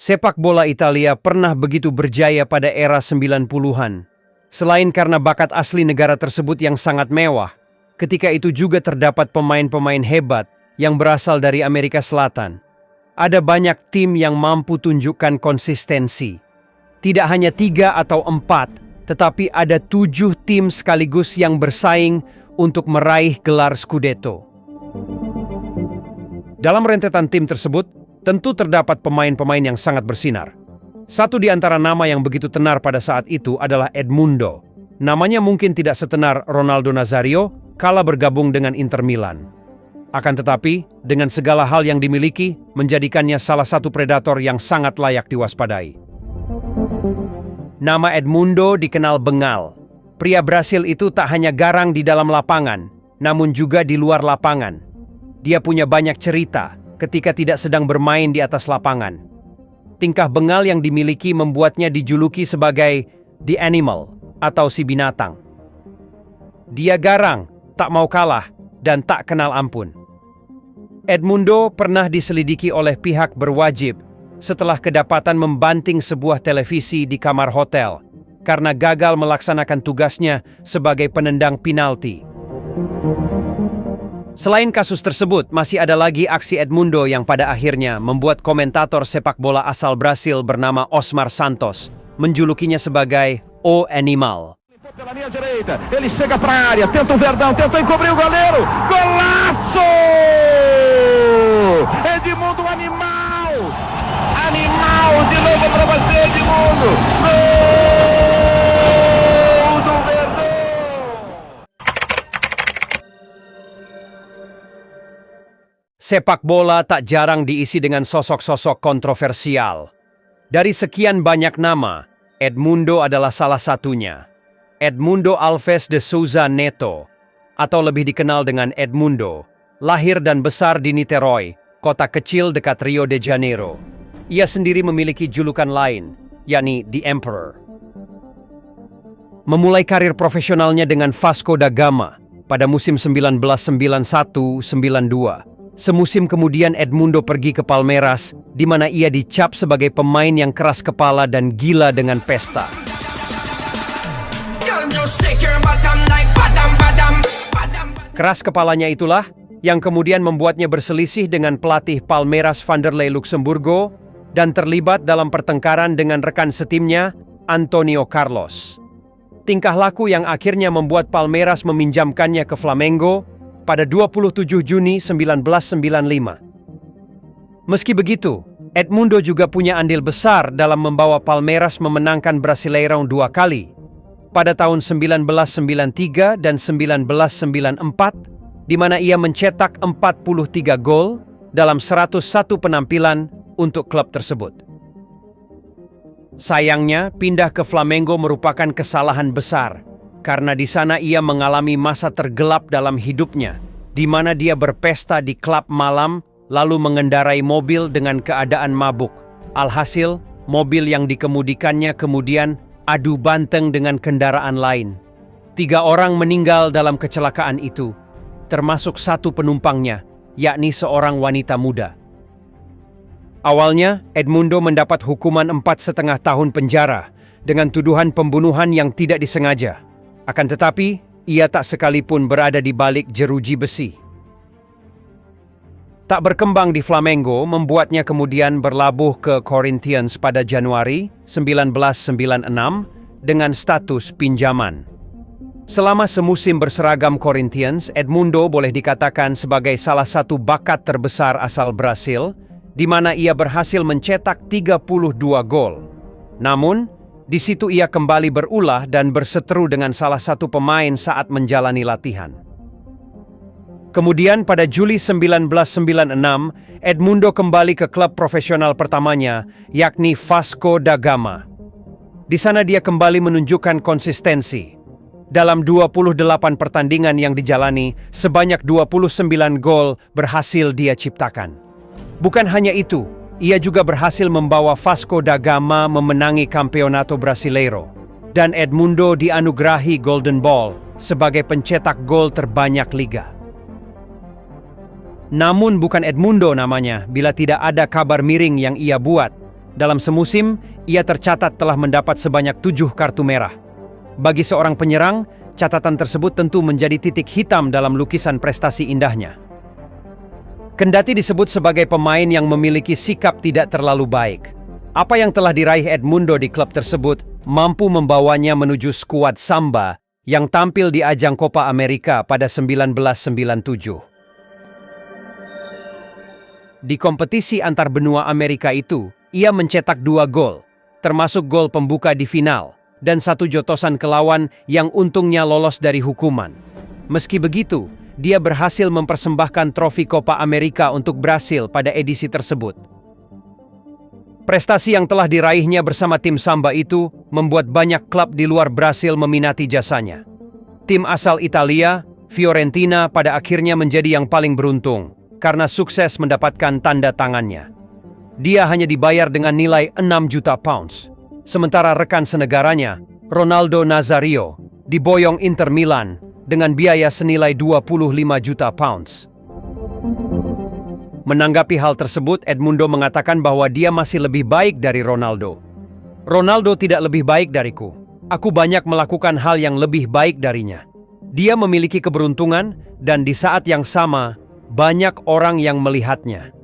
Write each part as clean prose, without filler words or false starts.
Sepak bola Italia pernah begitu berjaya pada era 90-an. Selain karena bakat asli negara tersebut yang sangat mewah, ketika itu juga terdapat pemain-pemain hebat yang berasal dari Amerika Selatan. Ada banyak tim yang mampu tunjukkan konsistensi. Tidak hanya 3 atau 4, tetapi ada 7 tim sekaligus yang bersaing untuk meraih gelar Scudetto. Dalam rentetan tim tersebut, tentu terdapat pemain-pemain yang sangat bersinar. Satu di antara nama yang begitu tenar pada saat itu adalah Edmundo. Namanya mungkin tidak setenar Ronaldo Nazario kala bergabung dengan Inter Milan. Akan tetapi, dengan segala hal yang dimiliki, menjadikannya salah satu predator yang sangat layak diwaspadai. Nama Edmundo dikenal bengal. Pria Brasil itu tak hanya garang di dalam lapangan, namun juga di luar lapangan. Dia punya banyak cerita ketika tidak sedang bermain di atas lapangan. Tingkah bengal yang dimiliki membuatnya dijuluki sebagai The Animal atau si binatang. Dia garang, tak mau kalah, dan tak kenal ampun. Edmundo pernah diselidiki oleh pihak berwajib setelah kedapatan membanting sebuah televisi di kamar hotel karena gagal melaksanakan tugasnya sebagai penendang penalti. Selain kasus tersebut, masih ada lagi aksi Edmundo yang pada akhirnya membuat komentator sepak bola asal Brasil bernama Osmar Santos menjulukinya sebagai O Animal. Pela linha direita, ele chega para a área, tenta o Verdão, tentou encobrir o goleiro, golaço! Edmundo, animal! Animal, de novo para você, Edmundo! Gol do Verdão! Sepak bola tak jarang diisi dengan sosok-sosok kontroversial. Dari sekian banyak nama, Edmundo adalah salah satunya. Edmundo Alves de Souza Neto, atau lebih dikenal dengan Edmundo, lahir dan besar di Niterói, kota kecil dekat Rio de Janeiro. Ia sendiri memiliki julukan lain, yakni The Emperor. Memulai karir profesionalnya dengan Vasco da Gama pada musim 1991-92. Semusim kemudian Edmundo pergi ke Palmeiras, di mana ia dicap sebagai pemain yang keras kepala dan gila dengan pesta. Keras kepalanya itulah yang kemudian membuatnya berselisih dengan pelatih Palmeiras Vanderlei Luxemburgo dan terlibat dalam pertengkaran dengan rekan setimnya, Antonio Carlos. Tingkah laku yang akhirnya membuat Palmeiras meminjamkannya ke Flamengo pada 27 Juni 1995. Meski begitu, Edmundo juga punya andil besar dalam membawa Palmeiras memenangkan Brasileirão 2 kali, pada tahun 1993 dan 1994, di mana ia mencetak 43 gol dalam 101 penampilan untuk klub tersebut. Sayangnya, pindah ke Flamengo merupakan kesalahan besar, karena di sana ia mengalami masa tergelap dalam hidupnya, di mana dia berpesta di klub malam lalu mengendarai mobil dengan keadaan mabuk. Alhasil, mobil yang dikemudikannya kemudian adu banteng dengan kendaraan lain. 3 orang meninggal dalam kecelakaan itu, termasuk 1 penumpangnya, yakni seorang wanita muda. Awalnya, Edmundo mendapat hukuman 4,5 tahun penjara dengan tuduhan pembunuhan yang tidak disengaja. Akan tetapi, ia tak sekalipun berada di balik jeruji besi. Tak berkembang di Flamengo membuatnya kemudian berlabuh ke Corinthians pada Januari 1996 dengan status pinjaman. Selama semusim berseragam Corinthians, Edmundo boleh dikatakan sebagai salah satu bakat terbesar asal Brasil, di mana ia berhasil mencetak 32 gol. Namun, di situ ia kembali berulah dan berseteru dengan salah satu pemain saat menjalani latihan. Kemudian pada Juli 1996, Edmundo kembali ke klub profesional pertamanya, yakni Vasco da Gama. Di sana dia kembali menunjukkan konsistensi. Dalam 28 pertandingan yang dijalani, sebanyak 29 gol berhasil dia ciptakan. Bukan hanya itu, ia juga berhasil membawa Vasco da Gama memenangi Campeonato Brasileiro, dan Edmundo dianugerahi Golden Ball sebagai pencetak gol terbanyak liga. Namun bukan Edmundo namanya bila tidak ada kabar miring yang ia buat, Dalam semusim, ia tercatat telah mendapat sebanyak 7 kartu merah. Bagi seorang penyerang, catatan tersebut tentu menjadi titik hitam dalam lukisan prestasi indahnya. Kendati disebut sebagai pemain yang memiliki sikap tidak terlalu baik, apa yang telah diraih Edmundo di klub tersebut mampu membawanya menuju skuad Samba yang tampil di ajang Copa America pada 1997. Di kompetisi antar benua Amerika itu, ia mencetak 2 gol, termasuk gol pembuka di final, dan 1 jotosan ke lawan yang untungnya lolos dari hukuman. Meski begitu, dia berhasil mempersembahkan trofi Copa America untuk Brasil pada edisi tersebut. Prestasi yang telah diraihnya bersama tim Samba itu membuat banyak klub di luar Brasil meminati jasanya. Tim asal Italia, Fiorentina, pada akhirnya menjadi yang paling beruntung karena sukses mendapatkan tanda tangannya. Dia hanya dibayar dengan nilai 6 juta pounds, sementara rekan senegaranya, Ronaldo Nazario, diboyong Inter Milan dengan biaya senilai 25 juta pounds. Menanggapi hal tersebut, Edmundo mengatakan bahwa dia masih lebih baik dari Ronaldo. Ronaldo tidak lebih baik dariku. Aku banyak melakukan hal yang lebih baik darinya. Dia memiliki keberuntungan dan di saat yang sama, banyak orang yang melihatnya.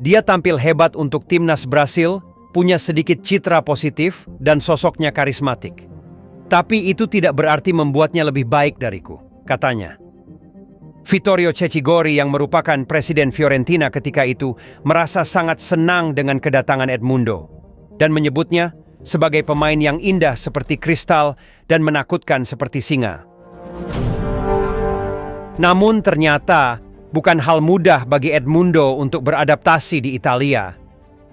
Dia tampil hebat untuk timnas Brasil, punya sedikit citra positif dan sosoknya karismatik. Tapi itu tidak berarti membuatnya lebih baik dariku, katanya. Vittorio Cecigori yang merupakan presiden Fiorentina ketika itu merasa sangat senang dengan kedatangan Edmundo dan menyebutnya sebagai pemain yang indah seperti kristal dan menakutkan seperti singa. Namun ternyata bukan hal mudah bagi Edmundo untuk beradaptasi di Italia.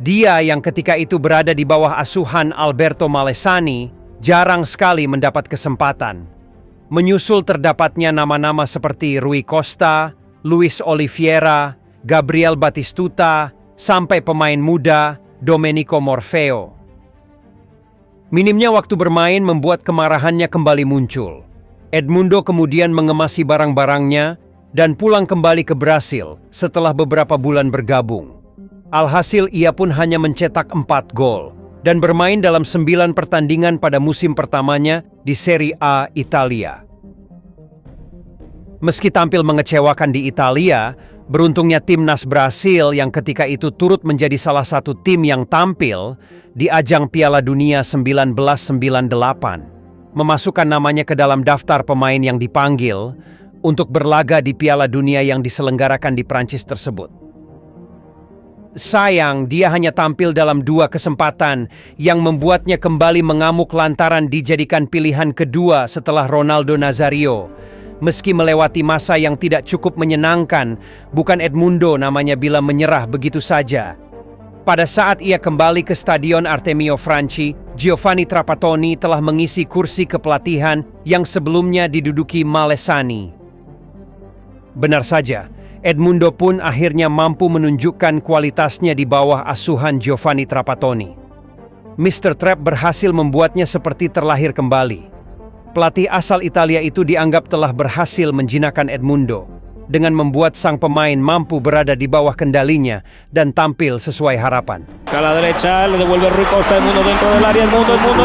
Dia yang ketika itu berada di bawah asuhan Alberto Malesani jarang sekali mendapat kesempatan. Menyusul terdapatnya nama-nama seperti Rui Costa, Luis Oliveira, Gabriel Batistuta, sampai pemain muda Domenico Morfeo. Minimnya waktu bermain membuat kemarahannya kembali muncul. Edmundo kemudian mengemasi barang-barangnya dan pulang kembali ke Brasil setelah beberapa bulan bergabung. Alhasil ia pun hanya mencetak 4 gol dan bermain dalam 9 pertandingan pada musim pertamanya di Serie A Italia. Meski tampil mengecewakan di Italia, beruntungnya timnas Brasil yang ketika itu turut menjadi salah satu tim yang tampil di ajang Piala Dunia 1998, memasukkan namanya ke dalam daftar pemain yang dipanggil untuk berlaga di Piala Dunia yang diselenggarakan di Prancis tersebut. Sayang, dia hanya tampil dalam 2 kesempatan yang membuatnya kembali mengamuk lantaran dijadikan pilihan kedua setelah Ronaldo Nazario. Meski melewati masa yang tidak cukup menyenangkan, bukan Edmundo namanya bila menyerah begitu saja. Pada saat ia kembali ke Stadion Artemio Franchi, Giovanni Trapattoni telah mengisi kursi kepelatihan yang sebelumnya diduduki Malesani. Benar saja, Edmundo pun akhirnya mampu menunjukkan kualitasnya di bawah asuhan Giovanni Trapattoni. Mr. Trapp berhasil membuatnya seperti terlahir kembali. Pelatih asal Italia itu dianggap telah berhasil menjinakkan Edmundo dengan membuat sang pemain mampu berada di bawah kendalinya dan tampil sesuai harapan. A la derecha le devuelve Rui Costa, Edmundo dentro del área, Edmundo, gol!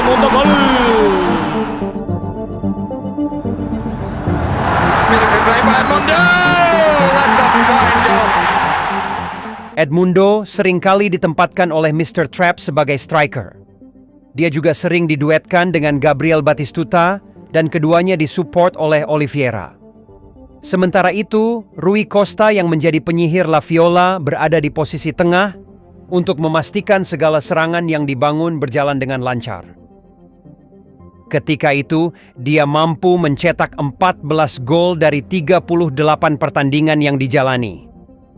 Edmundo seringkali ditempatkan oleh Mr. Trapp sebagai striker. Dia juga sering diduetkan dengan Gabriel Batistuta dan keduanya disupport oleh Oliveira. Sementara itu, Rui Costa yang menjadi penyihir La Viola berada di posisi tengah untuk memastikan segala serangan yang dibangun berjalan dengan lancar. Ketika itu, dia mampu mencetak 14 gol dari 38 pertandingan yang dijalani.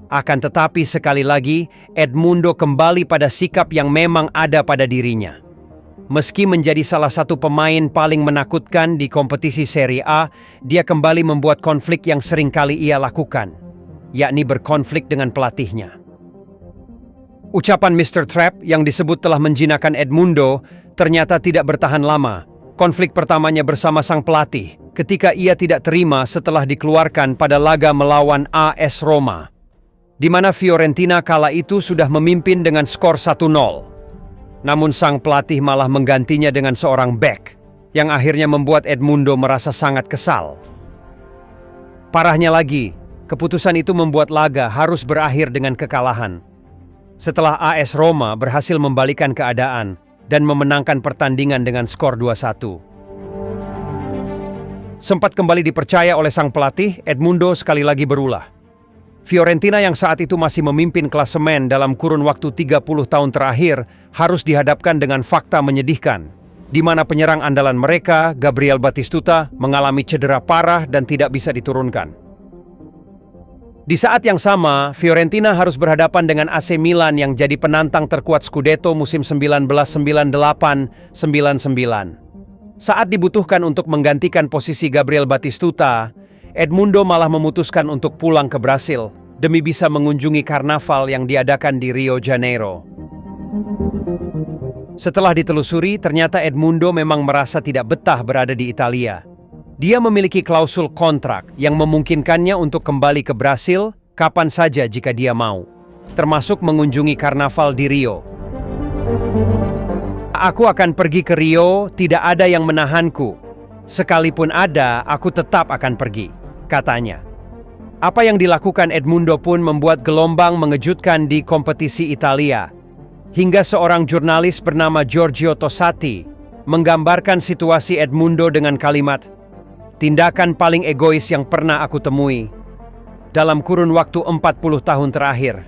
Akan tetapi sekali lagi, Edmundo kembali pada sikap yang memang ada pada dirinya. Meski menjadi salah satu pemain paling menakutkan di kompetisi Serie A, dia kembali membuat konflik yang sering kali ia lakukan, yakni berkonflik dengan pelatihnya. Ucapan Mr. Trapp yang disebut telah menjinakkan Edmundo ternyata tidak bertahan lama. Konflik pertamanya bersama sang pelatih ketika ia tidak terima setelah dikeluarkan pada laga melawan AS Roma, di mana Fiorentina kala itu sudah memimpin dengan skor 1-0. Namun sang pelatih malah menggantinya dengan seorang bek, yang akhirnya membuat Edmundo merasa sangat kesal. Parahnya lagi, keputusan itu membuat laga harus berakhir dengan kekalahan. Setelah AS Roma berhasil membalikan keadaan dan memenangkan pertandingan dengan skor 2-1. Sempat kembali dipercaya oleh sang pelatih, Edmundo sekali lagi berulah. Fiorentina yang saat itu masih memimpin klasemen dalam kurun waktu 30 tahun terakhir harus dihadapkan dengan fakta menyedihkan, di mana penyerang andalan mereka, Gabriel Batistuta, mengalami cedera parah dan tidak bisa diturunkan. Di saat yang sama, Fiorentina harus berhadapan dengan AC Milan yang jadi penantang terkuat Scudetto musim 1998-99. Saat dibutuhkan untuk menggantikan posisi Gabriel Batistuta, Edmundo malah memutuskan untuk pulang ke Brasil demi bisa mengunjungi karnaval yang diadakan di Rio Janeiro. Setelah ditelusuri, ternyata Edmundo memang merasa tidak betah berada di Italia. Dia memiliki klausul kontrak yang memungkinkannya untuk kembali ke Brasil kapan saja jika dia mau, termasuk mengunjungi karnaval di Rio. Aku akan pergi ke Rio, tidak ada yang menahanku. Sekalipun ada, aku tetap akan pergi, katanya. Apa yang dilakukan Edmundo pun membuat gelombang mengejutkan di kompetisi Italia. Hingga seorang jurnalis bernama Giorgio Tossati menggambarkan situasi Edmundo dengan kalimat, "Tindakan paling egois yang pernah aku temui dalam kurun waktu 40 tahun terakhir."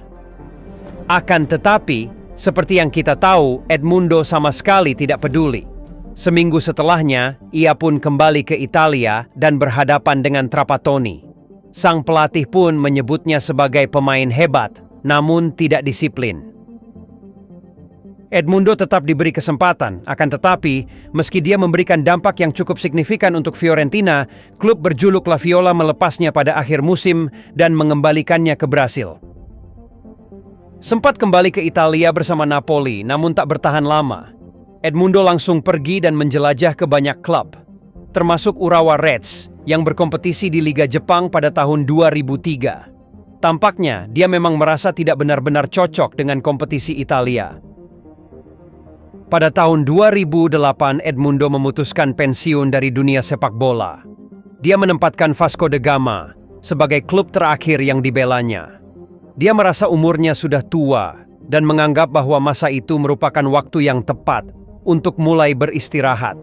Akan tetapi, seperti yang kita tahu, Edmundo sama sekali tidak peduli. Seminggu setelahnya, ia pun kembali ke Italia dan berhadapan dengan Trapattoni. Sang pelatih pun menyebutnya sebagai pemain hebat, namun tidak disiplin. Edmundo tetap diberi kesempatan, akan tetapi, meski dia memberikan dampak yang cukup signifikan untuk Fiorentina, klub berjuluk La Viola melepasnya pada akhir musim dan mengembalikannya ke Brasil. Sempat kembali ke Italia bersama Napoli, namun tak bertahan lama. Edmundo langsung pergi dan menjelajah ke banyak klub, termasuk Urawa Reds yang berkompetisi di Liga Jepang pada tahun 2003. Tampaknya dia memang merasa tidak benar-benar cocok dengan kompetisi Italia. Pada tahun 2008, Edmundo memutuskan pensiun dari dunia sepak bola. Dia menempatkan Vasco da Gama sebagai klub terakhir yang dibelanya. Dia merasa umurnya sudah tua dan menganggap bahwa masa itu merupakan waktu yang tepat untuk mulai beristirahat.